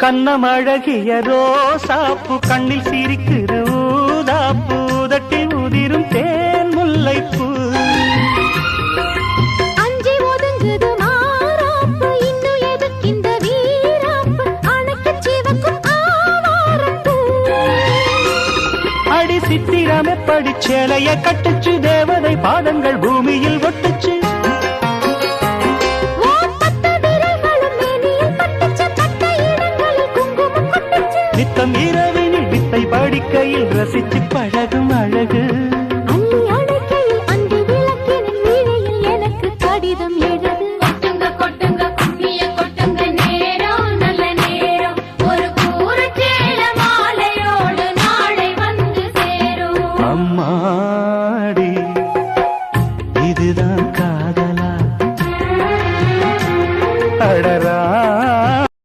கண்ணமழகிய ரோசாப்பு கண்ணில் சிரிக்குது ஊதாப்பு உதட்டில் உதிரும் தேன் முல்லைப்பூ அஞ்சி ஒதுங்குது மாறாப்பு இன்னும் எதுக்கு இந்த வீராப்பு அணைக்கு சிவக்கும் ஆவாரப்பூ அடி சித்திரமே படிச்சேலைய கட்டுச்சு தேவதை பாதங்கள் பூமியில் ஒட்டுச்சு நித்தம் இரவினில் வித்தை படிக்கையில் ரசிச்சு பழகும்